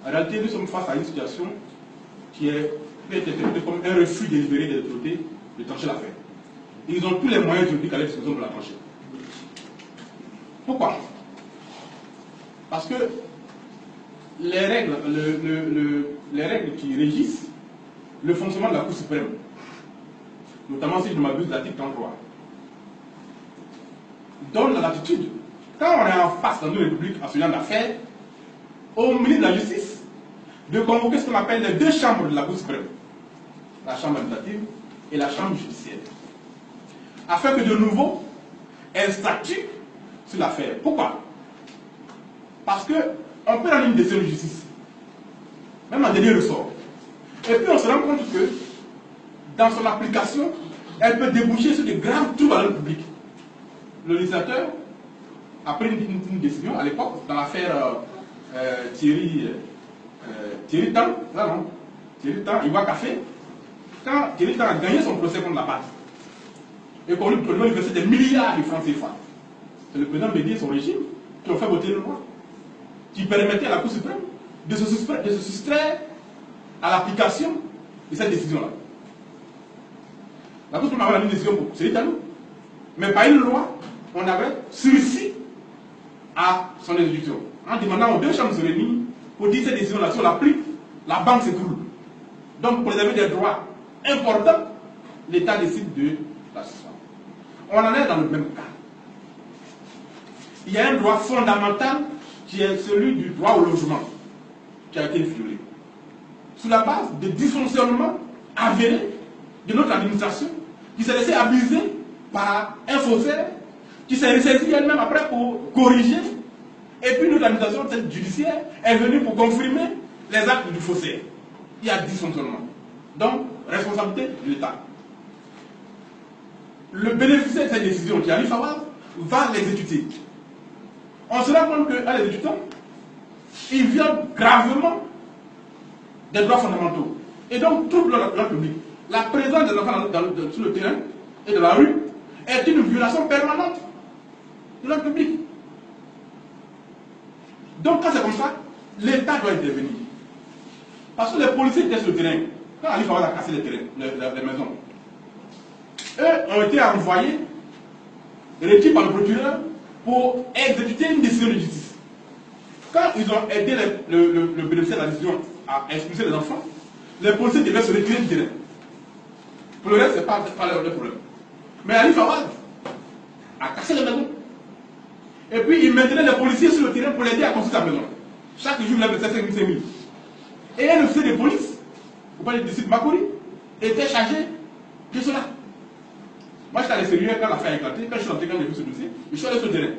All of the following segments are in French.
En réalité, nous sommes face à une situation qui peut être interprétée comme un refus délibéré des autorités de trancher l'affaire. Ils ont tous les moyens juridiques à leur disposition pour la trancher. Pourquoi? Parce que les règles qui régissent le fonctionnement de la Cour suprême, notamment si je ne m'abuse l'article 33, donne la latitude, quand on est en face dans une république en ce genre d'affaires, au ministre de la Justice de convoquer ce qu'on appelle les deux chambres de la Cour suprême, la chambre administrative et la chambre judiciaire, afin que de nouveau, elle statue sur l'affaire. Pourquoi? Parce qu'on peut rendre une décision de justice, même en dernier ressort. Et puis on se rend compte que, dans son application, elle peut déboucher sur de graves troubles à l'ordre public. Le législateur a pris une décision à l'époque, dans l'affaire Thierry Tan, Thierry Tan, Ivoire Café, quand Thierry Tan a gagné son procès contre la base, et qu'on lui versait des milliards de francs CFA. C'est le président Bédier et son régime qui ont fait voter une loi qui permettait à la Cour suprême de se soustraire à l'application de cette décision-là. La Cour suprême avait une décision pour Thierry Tan, mais par une loi, on avait sursis à son exécution, en demandant aux deux chambres de se réunir pour dire cette décision-là, si on l'applique, la banque s'écroule. Donc, pour les amis des droits importants, l'État décide de la suspendre. On en est dans le même cas. Il y a un droit fondamental qui est celui du droit au logement, qui a été violé. Sous la base de dysfonctionnements avérés de notre administration, qui s'est laissé abuser par un faussaire, qui s'est ressaisi elle-même après pour corriger, et puis notre administration judiciaire est venue pour confirmer les actes du faussaire. Il y a dysfonctionnement. Donc, responsabilité de l'État. Le bénéficiaire de cette décision, qui est Ali Fawaz, va l'exécuter. On se rend compte qu'à l'exécutant, il viole gravement des droits fondamentaux. Et donc, trouble l'ordre public. La présence des enfants sur le terrain et de la rue est une violation permanente de l'ordre public. Donc, quand c'est comme ça, l'État doit intervenir. Parce que les policiers étaient sur le terrain. Quand Ali Fawaz a cassé les maisons, eux ont été envoyés, requis par le procureur, pour exécuter une décision de justice. Quand ils ont aidé le bénéficiaire de la décision à expulser les enfants, les policiers devaient se retirer du terrain. Pour le reste, ce n'est pas leur problème. Mais Ali Fawaz a cassé les maisons. Et puis il maintenait les policiers sur le terrain pour l'aider à construire sa maison. Chaque jour, il avait 5 000. Et un officier de police, vous parlez du site Makori, était chargé de cela. Moi, j'étais à l'extérieur quand l'affaire a éclaté. Quand je suis rentré, quand j'ai vu ce dossier, je suis allé sur le terrain.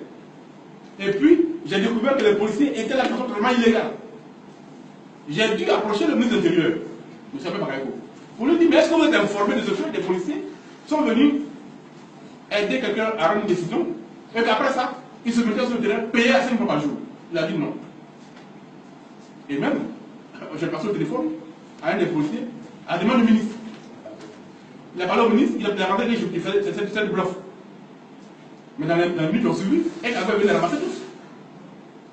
Et puis, j'ai découvert que les policiers étaient là de façon totalement illégale. J'ai dû approcher le ministre de l'Intérieur, M. Bakayoko, pour lui dire, mais est-ce que vous êtes informé de ce fait? Des policiers sont venus aider quelqu'un à rendre une décision, et qu'après ça, ils se mettaient sur le terrain, payaient à 5 fois par jour. Il a dit non. Et même, j'ai passé au téléphone à un des policiers, à la demande du ministre. Il a parlé au ministre, il a rentré que il faisait c'est du bluff. Mais dans les minutes qui ont suivi, elle avait venu les ramasser tous.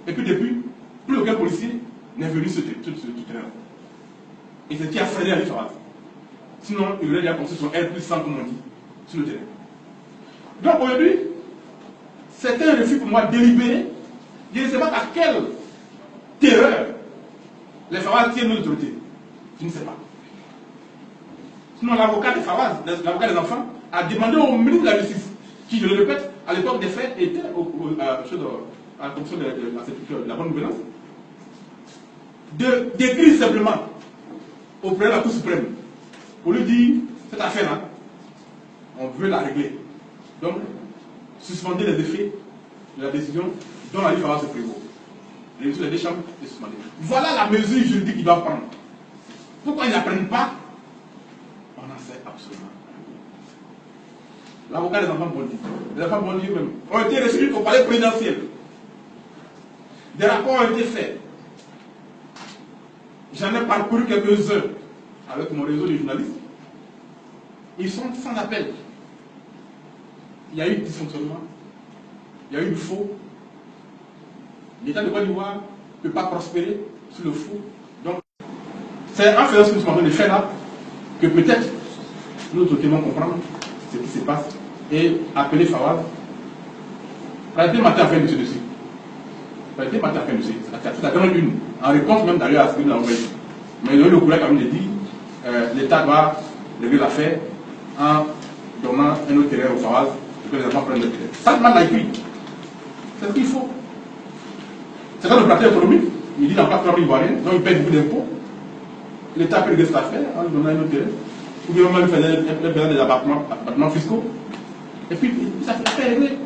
Et puis depuis, plus aucun policier n'est venu sur ce terrain. Et c'est ce qui a freiné Ali Fawaz. Sinon, il aurait déjà construit son R+100, comme on dit, sur le terrain. Donc aujourd'hui, c'est un refus pour moi délibéré. Je ne sais pas à quelle terreur les Fawaz tiennent nos autorités. Je ne sais pas. Sinon, l'avocat des Fawaz, l'avocat des enfants, a demandé au ministre de la Justice, qui, je le répète, à l'époque des faits, était à la commission de la bonne gouvernance, d'écrire simplement auprès de la Cour suprême pour lui dire, cette affaire-là, on veut la régler. Donc, suspendez les effets de la décision dont Ali Fawaz se prévaut. Les mesures des chambres est suspendue. Voilà la mesure juridique qu'ils doivent prendre. Pourquoi ils n'apprennent pas? On n'en sait absolument rien. L'avocat des enfants Bondi, les enfants Bondi eux-mêmes, ont été reçus au palais présidentiel. Des rapports ont été faits. J'en ai parcouru quelques-uns avec mon réseau de journalistes. Ils sont sans appel. Il y a eu du dysfonctionnement, il y a eu du faux. L'État de Côte d'Ivoire ne peut pas prospérer sur le faux C'est en faisant ce que nous sommes en train de faire là, que peut-être nous autorités vont comprendre ce qui se passe et appeler Fawad. Arrêtez matin à faire le dossier. Arrêtez matin à faire le dossier. C'est la grande une, en réponse même d'ailleurs à ce que nous avons envoyé. Mais le courrier quand même dit l'État doit régler l'affaire en donnant un autre terrain au Fawad pour que les enfants prennent le terrain. Ça demande la écrit. C'est ce qu'il faut. C'est quand le plateau économique, il dit dans le plateau ivoirien, donc il paye beaucoup d'impôts. L'État peut régler cette affaire en donnant un autre terrain. Ou bien même faire des appartements fiscaux. Et puis, ça fait l'affaire réglée.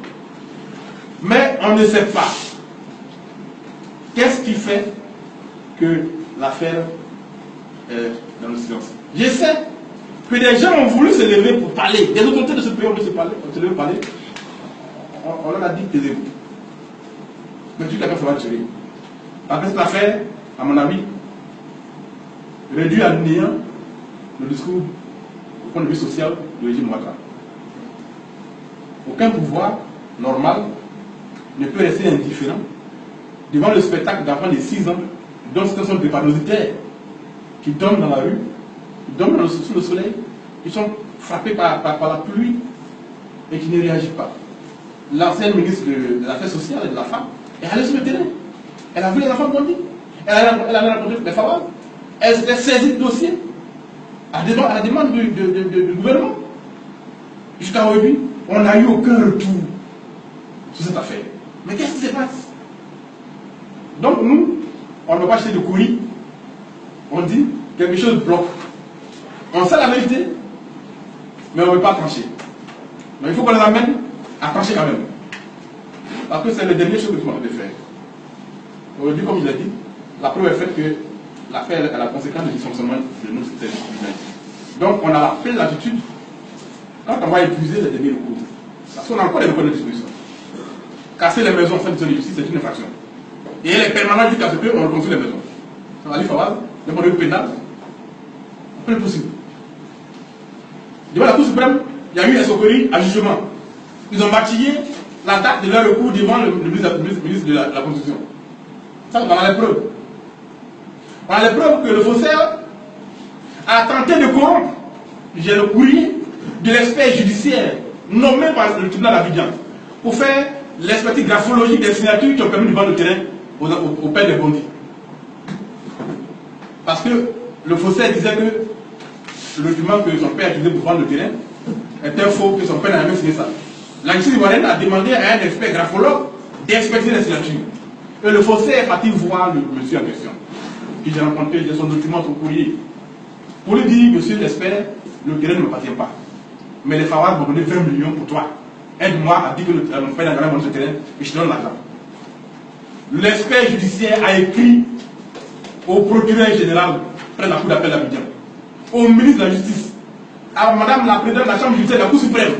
Mais on ne sait pas. Qu'est-ce qui fait que l'affaire est dans le silence? Je sais que des gens ont voulu se lever pour parler. Des autorités de ce pays ont voulu se lever pour parler. On leur a dit taisez-vous. Mais tout quelqu'un va gérer. Parce que cette affaire, à mon avis, réduit à néant le discours au point de vue social du régime Ouattara. Aucun pouvoir normal ne peut rester indifférent devant le spectacle d'enfants de 6 ans dont ce sont des parasitaires qui dorment dans la rue, qui dorment sous le soleil, qui sont frappés par la pluie et qui ne réagissent pas. L'ancienne ministre de l'Affaires sociales et de la femme est allée sur le terrain. Elle a vu les enfants bandits. Elle a rencontré les Fawad. Elle s'était saisie de dossier à la demande du gouvernement. Jusqu'à aujourd'hui, on n'a eu aucun retour sur cette affaire. Mais qu'est-ce qui se passe? Donc nous, on ne va pas acheter de courir. On dit quelque chose bloque. On sait la vérité, mais on ne veut pas trancher. Mais il faut qu'on les amène à trancher quand même. Parce que c'est le dernier chose que nous avons de faire. Aujourd'hui, comme je l'ai dit, la preuve est faite que l'affaire est la conséquence du dysfonctionnement de nos systèmes humains. Donc on a la pleine latitude quand on va épuiser les derniers recours. Parce qu'on a encore des recours de disposition. Casser les maisons sans décision de justice, c'est une infraction. Et elle est permanente jusqu'à ce qu'on reconstruise les maisons. Ça va dire Fawad, d'un point de vue pénal, plus possible. Devant la Cour suprême, il y a eu un escroquerie à jugement. Ils ont maquillé la date de leur recours devant le ministre de la Constitution. Ça, on a les preuves. On a les preuves que le faussaire a tenté de corrompre. J'ai le courrier de l'expert judiciaire nommé par le tribunal d'Abidjan pour faire l'expertise graphologique des signatures qui ont permis de vendre le terrain au père des bandits. Parce que le faussaire disait que le document que son père utilisait pour vendre le terrain était faux, que son père n'avait jamais signé ça. La justice ivoirienne a demandé à un expert graphologue d'expertiser les signatures. Et le faussaire est parti voir le monsieur en question, qui j'ai rencontré, j'ai son document, son courrier, pour lui dire, monsieur l'expert, le terrain ne m'appartient pas. Mais les Fawad m'ont donné 20 millions pour toi. Aide-moi à dire que mon père n'a jamais vendu ce terrain et je te donne l'argent. L'expert judiciaire a écrit au procureur général près de la cour d'appel d'Abidjan, au ministre de la Justice, à madame la présidente de la Chambre judiciaire de la Cour suprême,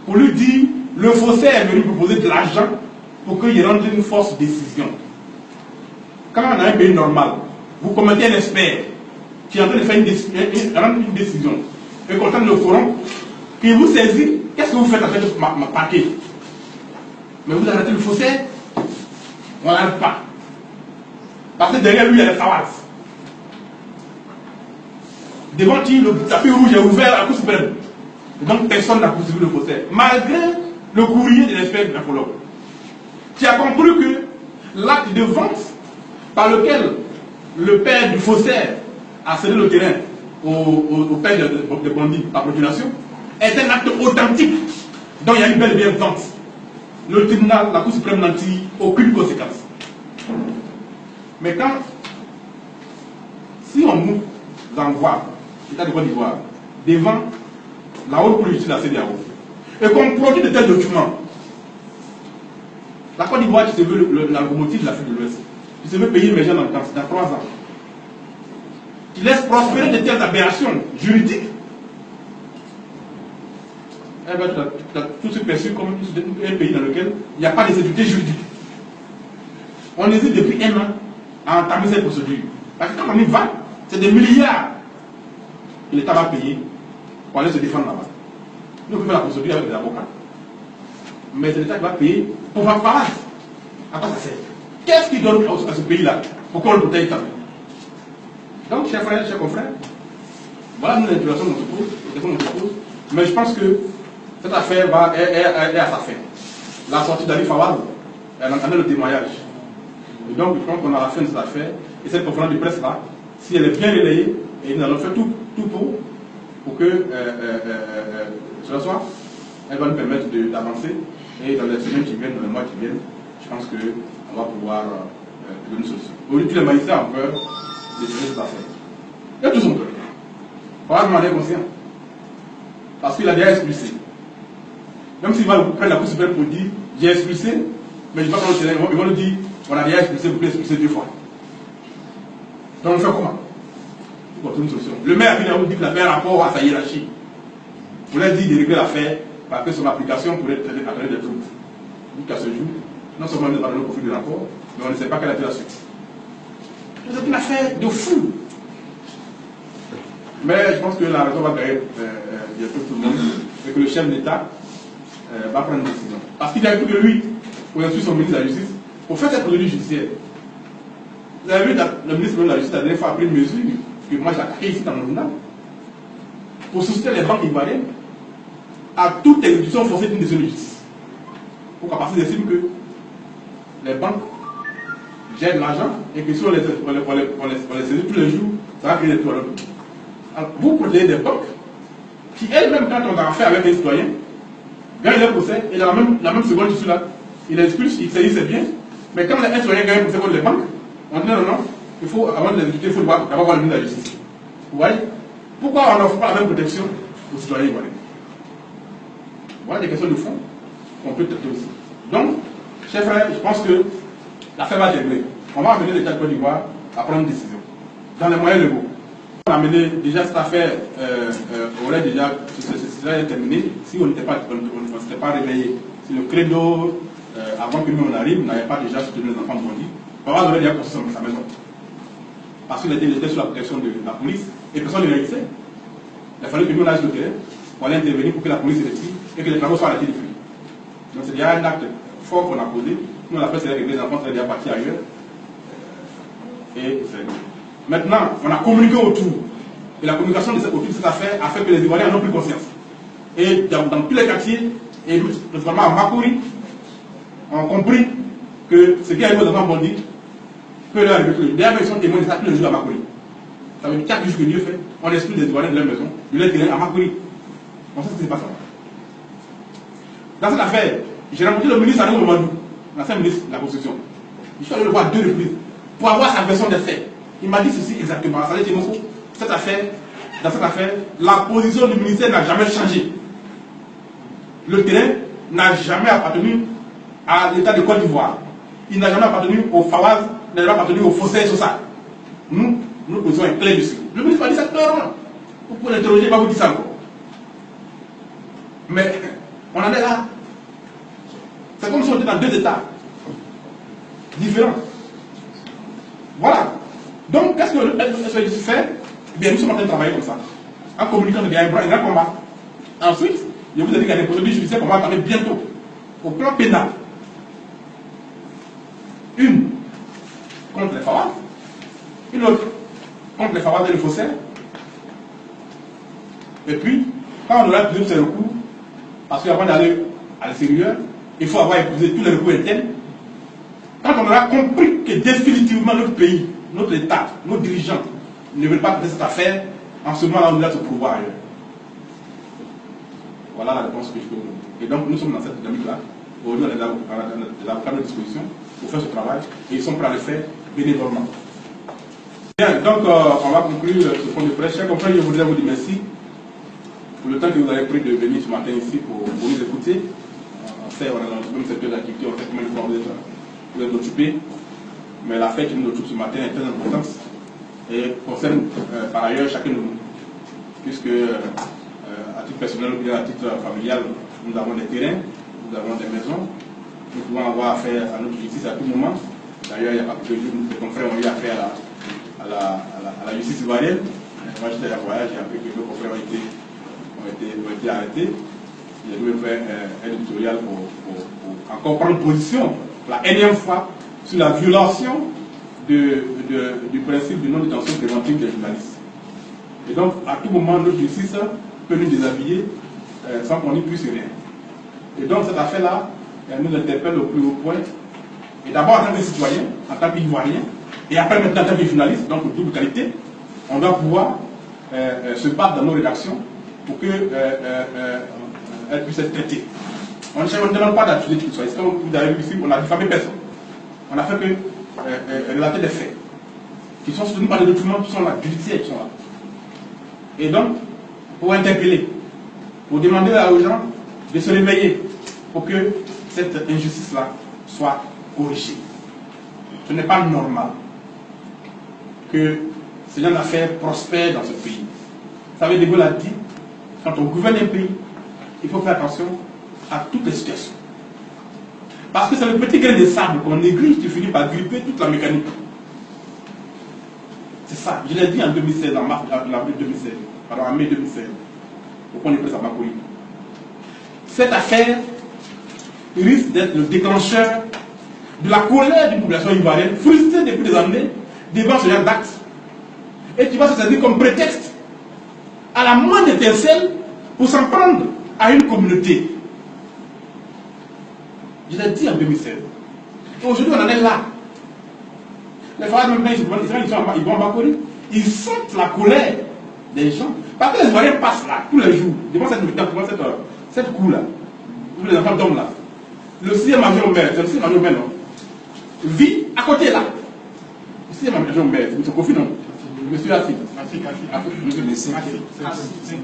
pour lui dire le faussaire est venu proposer de l'argent pour qu'il rende une fausse décision. Quand on a un pays normal, vous commettez un expert qui est en train de faire rendre une décision et qu'on tente de le corrompre, qui vous saisit, qu'est-ce que vous faites avec ma paquet? Mais vous arrêtez le faussaire, on n'arrête pas. Parce que derrière lui, il y a les Fawad. Devant qui le tapis rouge est ouvert à la Cour suprême. Donc personne n'a poursuivi le faussaire. Malgré le courrier de l'expert graphologue, qui a compris que l'acte de vente par lequel le père du faussaire a cédé le terrain au père de bandits par procuration est un acte authentique. Donc il y a une belle et bien vente. Le tribunal, la Cour suprême n'en tire aucune conséquence. Mais quand, si on nous envoie, l'État de Côte d'Ivoire, devant la haute cour de justice de la CEDEAO, et qu'on produit de tels documents, la Côte d'Ivoire qui se veut la locomotive de l'Afrique de l'Ouest, qui se veut payer émergent dans 3 ans, qui laisse prospérer de telles aberrations juridiques, eh ben, tu as tout ce perçu comme un pays dans lequel il n'y a pas de sécurité juridique. On hésite depuis 1 an à entamer cette procédure. Parce que quand on y va, c'est des milliards que l'État va payer pour aller se défendre là-bas. Nous, on peut faire la procédure avec des avocats. Mais c'est l'État qui va payer pour voir parade. À quoi ça sert? Qu'est-ce qu'il donne à ce pays-là? Pourquoi on le protège tant? Donc, chers frères, chers confrères, voilà nous l'interrogation qu'on se pose, mais je pense que cette affaire est à sa fin. La sortie d'Ali Fawad, elle entendait le témoignage. Et donc, je pense qu'on a la fin de cette affaire, et cette conférence de presse-là, si elle est bien relayée, et nous allons faire tout pour que cela soit, elle va nous permettre d'avancer, et dans les semaines qui viennent, dans les mois qui viennent, je pense qu'on va pouvoir trouver une solution. Aujourd'hui, tous les magistrats ont peur de gérer cette affaire. Il y a tous ont peur. Fawad m'en est conscient. Parce qu'il a déjà expulsé. Même s'il va prendre la Cour suprême pour dire j'ai expulsé, mais je ne vais pas prendre le terrain, ils vont nous dire on a déjà expulsé, vous pouvez expulser 2 fois. Donc on fait comment? Pour trouver une solution. Le maire a dit qu'il a fait un rapport à sa hiérarchie. Vous leur dit de régler l'affaire parce que son application pourrait entraîner des troubles. Jusqu'à ce jour, non seulement il n'a pas donné le profil du rapport, mais on ne sait pas quelle a été la suite. C'est une affaire de fou. Mais je pense que la raison va gagner bientôt tout le monde et que le chef d'État va prendre une décision. Parce qu'il a cru que lui, pour instruire son ministre de la Justice, pour faire cette procédure judiciaire, vous avez vu, le ministre de la Justice a dernière fois pris une mesure que moi j'ai attaquée ici dans mon journal, pour susciter les banques ivoiriennes à toute exécution forcée d'une décision de justice. Pour qu'à partir d'estime que les banques gèrent l'argent et que si on les saisit tous les jours, ça va créer des problèmes. Alors, vous protégez des banques qui elles-mêmes, quand on a affaire avec un citoyen, gagnent leur procès et dans la même seconde, je suis là, il expulse, il saisit ses biens, mais quand un citoyen gagne un procès contre les banques, on dit non, il faut, avant de l'exécuter, il faut d'abord voir le ministre de la Justice. Vous voyez? Pourquoi on n'offre pas la même protection aux citoyens ivoiriens? Voilà des questions de fond qu'on peut traiter aussi. Donc, chers frères, je pense que l'affaire va être réglée. On va amener l'État de Côte d'Ivoire à prendre une décision, dans les moyens légaux. On a amené déjà cette affaire, aurait déjà terminé si on ne s'était pas réveillé. Si le credo, avant que nous on arrive, n'avait pas déjà soutenu les enfants bandits, on aurait déjà construit sa maison. Parce qu'il était sous la protection de la police et personne ne réagissait. Il a fallu que nous on aille sur le terrain pour aller intervenir pour que la police se retire et que les travaux soient arrêtés depuis. Donc c'est déjà un acte fort qu'on a posé. Nous on a fait c'est que les enfants seraient déjà partis ailleurs. Et c'est réglé. Maintenant, on a communiqué autour. Et la communication autour de cette affaire a fait que les Ivoiriens n'ont plus conscience. Et dans tous les quartiers, et notamment à Makuri, on a compris que ce qui arrive aux enfants bandits peut leur arriver. D'ailleurs, ils sont témoins de ça tous les jours à Makuri. Ça veut dire chaque jour que Dieu fait, on exclut les Ivoiriens de leur maison, de leur terrain à Makuri. On sait ce qui se passe là. Dans cette affaire, j'ai rencontré le ministre Anou Mamadou, l'ancien ministre de la Constitution. Je suis allé le voir 2 reprises pour avoir sa version des faits. Il m'a dit ceci exactement. Ça veut dire que dans cette affaire, la position du ministère n'a jamais changé. Le terrain n'a jamais appartenu à l'État de Côte d'Ivoire. Il n'a jamais appartenu au Fawaz, il n'a jamais appartenu au Fossé Sosa. Nous, notre position est claire dessus. Le ministre m'a dit ça clairement. Vous pouvez l'interroger, il va vous dire ça encore. Mais on en est là. C'est comme si on était dans 2 États différents. Voilà. Donc, qu'est-ce que le SOS fait? Eh bien, nous sommes en train de travailler comme ça. En communiquant, il y a un grand combat. Ensuite, je vous ai dit qu'il y a des procédures judiciaires qu'on va entamer bientôt. Au plan pénal. Une contre les Fawad, une autre contre les Fawad et le faussaire. Et puis, quand on aura épuisé tous ces recours, parce qu'avant d'aller à l'extérieur, il faut avoir épuisé tous les recours internes. Quand on aura compris que définitivement notre pays, notre État, nos dirigeants ne veulent pas traiter cette affaire, en ce moment-là, on doit se pouvoir ailleurs. Voilà la réponse que je peux vous donner. Et donc, nous sommes dans cette dynamique-là. Aujourd'hui, on a des avocats à notre disposition pour faire ce travail et ils sont prêts à le faire bénévolement. Bien, donc, on va conclure ce point de presse. Chers confrères, je voudrais vous dire merci pour le temps que vous avez pris de venir ce matin ici pour nous écouter. On sait, on est dans le même secteur d'activité, on sait combien de fois vous êtes occupés. Mais la fête qui nous occupe ce matin est très importante et concerne par ailleurs chacun de nous. Puisque, à titre personnel ou bien à titre familial, nous avons des terrains, nous avons des maisons, nous pouvons avoir affaire à notre justice à tout moment. D'ailleurs, il n'y a pas plus de jours, nos confrères ont eu affaire à la justice ivoirienne. Moi, j'étais à voyage, j'ai appris que nos confrères ont été arrêtés. J'ai dû faire un éditorial pour encore prendre position la énième fois sur la violation de du principe de non-détention préventive des journalistes. Et donc, à tout moment, notre justice peut nous déshabiller sans qu'on n'y puisse rien. Et donc, cette affaire-là, elle nous interpelle au plus haut point. Et d'abord, en tant que citoyen, en tant qu'Ivoirien, et après maintenant en tant que journaliste, donc double qualité, on doit pouvoir se battre dans nos rédactions pour qu'elles puissent être traitées. On ne demande pas d'attirer tout ça. Comme vous avez vu ici, on n'a diffamé personne. On a fait que relater des faits qui sont soutenus par des documents qui sont là, judiciaires qui sont là. Et donc, pour interpeller, pour demander aux gens de se réveiller pour que cette injustice-là soit corrigée. Ce n'est pas normal que ce genre d'affaires prospèrent dans ce pays. Vous savez, De Gaulle a dit, quand on gouverne un pays, il faut faire attention à toutes les situations. Parce que c'est le petit grain de sable qu'on néglige qui finit par gripper toute la mécanique. C'est ça. Je l'ai dit en 2016, en mai 2016, au point de presse à Makori. Cette affaire risque d'être le déclencheur de la colère d'une population ivoirienne frustrée depuis des années devant ce genre d'actes et qui va se servir comme prétexte à la moindre étincelle pour s'en prendre à une communauté. Je l'ai dit en 2016. Et aujourd'hui, on en est là. Les frères même ils vont en Bakori. Ils sentent la colère des gens. Parce que les Ivoiriens passent là, tous les jours, devant cette cour-là, où les enfants dorment là. Le 6e avion maire, c'est le 6e avion maire, non? Vit à côté là. Le 6e avion maire, c'est M. Kofi, non? Monsieur Assi.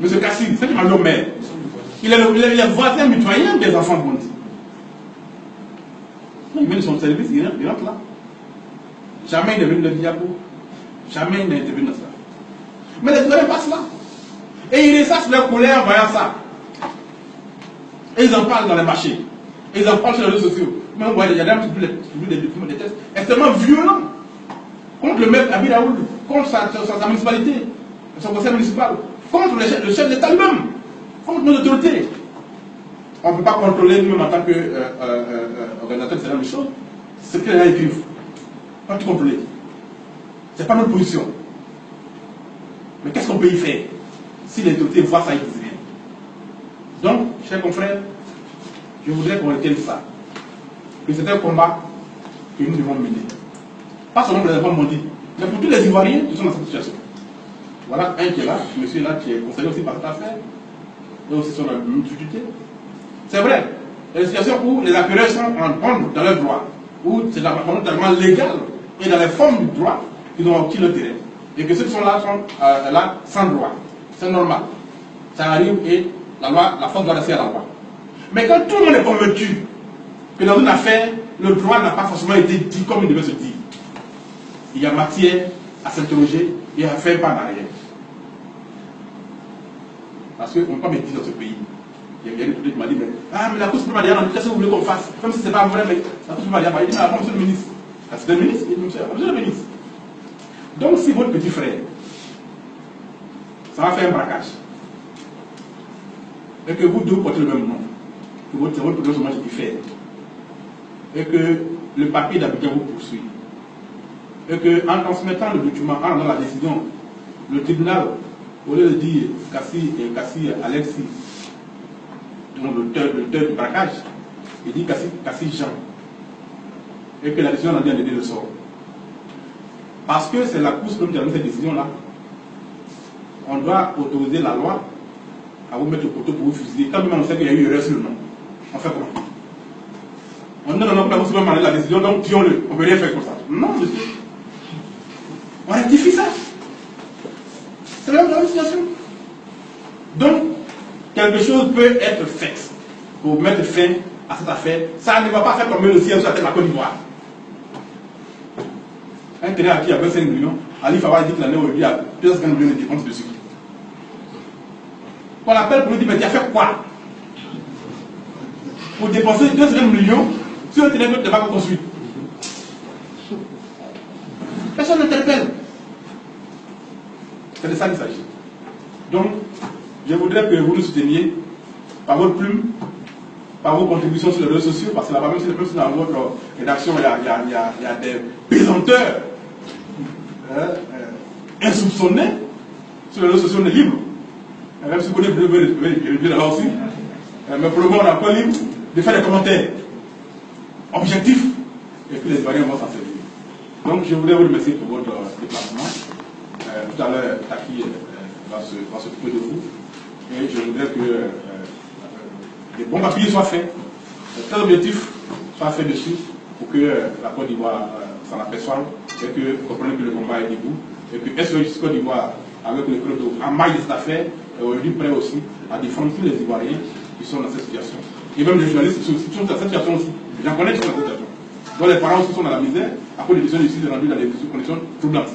Monsieur Kassi, c'est le 6e avion maire. Il est le voisin mitoyen des enfants bondis. Il met son service, il rentre là. Jamais il n'est venu de Diabo. Jamais il n'a intervenu dans ça. Mais les Ivoiriens passent là. Et ils ressassent leur colère en voyant ça. Et ils en parlent dans les marchés. Et ils en parlent sur les réseaux sociaux. Mais on voit il y a des gens qui publient des documents, des tests extrêmement violents contre le maire Abi Raoul, contre sa municipalité, son conseil municipal, contre le chef d'État lui-même, contre nos autorités. On ne peut pas contrôler nous-mêmes en tant qu'organisateur de ce genre de choses. C'est ce que les gens écrivent. Pas tout contrôler. Ce n'est pas notre position. Mais qu'est-ce qu'on peut y faire si les autorités voient ça, ils disent rien. Donc, chers confrères, je voudrais qu'on retienne ça. Que c'est un combat que nous devons mener. Pas seulement pour les enfants mondis, mais pour tous les Ivoiriens qui sont dans cette situation. Voilà un qui est là, monsieur là, qui est concerné aussi par cette affaire, et aussi sur la difficulté. C'est vrai, il y a des situations où les acquéreurs sont en ordre dans leurs droits, où c'est tellement légal et dans les formes du droit qu'ils ont obtenu le terrain. Et que ceux qui sont là sans droit. C'est normal. Ça arrive et la force doit rester à la loi. Mais quand tout le monde est convaincu que dans une affaire, le droit n'a pas forcément été dit comme il devait se dire, il y a matière à s'interroger et à faire pas d'arrière. Parce qu'on ne peut pas me dire dans ce pays. Il y a quelqu'un qui m'a dit, mais la Cour suprême qu'est-ce que vous voulez qu'on fasse? Comme si ce n'était pas vrai, mais la Cour suprême m'a dit, mais monsieur le ministre. C'est le ministre, il dit, monsieur le ministre. Donc si votre petit frère, ça va faire un braquage, et que vous deux portez le même nom, que votre population qui fait, et que le papier d'Abidjan vous poursuit, et qu'en transmettant le document, en rendant la décision, le tribunal, au lieu de dire Kassi Alexis, l'auteur du braquage, il dit Kassi Jean, et que la décision en dit un le sort. Parce que c'est la Cour suprême qui a donné cette décision-là, on doit autoriser la loi à vous mettre au poteau pour vous fusiller. Quand même on sait qu'il y a eu erreur sur le nom, on fait comment? On dit non, la Cour suprême a donné la décision, donc tuons-le, on ne peut rien faire comme ça. Non, monsieur. On rectifie ça. C'est la même situation. Donc, quelque chose peut être fait pour mettre fin à cette affaire. Ça ne va pas faire tomber le ciel sur la tête de la Côte d'Ivoire. Un terrain acquis à 25 millions, Ali Fawad dit que l'année aujourd'hui a 250 millions de dépenses dessus. On l'appelle pour lui dire, mais tu as fait quoi? Pour dépenser 250 millions sur un terrain que tu n'as pas construit. Personne n'interpelle. C'est de ça qu'il s'agit. Donc, je voudrais que vous nous souteniez par votre plume, par vos contributions sur les réseaux sociaux, parce que là-bas, même si dans votre rédaction, il y a des pesanteurs insoupçonnés sur les réseaux sociaux, on est libre. Même si vous connaissez le là aussi. Mais pour le moment, on est encore libre de faire des commentaires objectifs et puis les Ivoiriens vont s'en servir. Donc, je voulais vous remercier pour votre déplacement. Tout à l'heure, Taki va s'occuper de vous. Et je voudrais que des bons papiers soient faits, très objectifs soient faits dessus pour que la Côte d'Ivoire s'en aperçoive et que vous compreniez que le combat est debout. Et que SOS Côte d'Ivoire, avec le credo en maille de cette affaire, est aujourd'hui prêt aussi à défendre tous les Ivoiriens qui sont dans cette situation. Et même les journalistes qui sont dans cette situation aussi. J'en connais qui sont dans cette situation. Donc les parents aussi sont dans la misère à cause des décisions de justice rendues dans des conditions troublantes.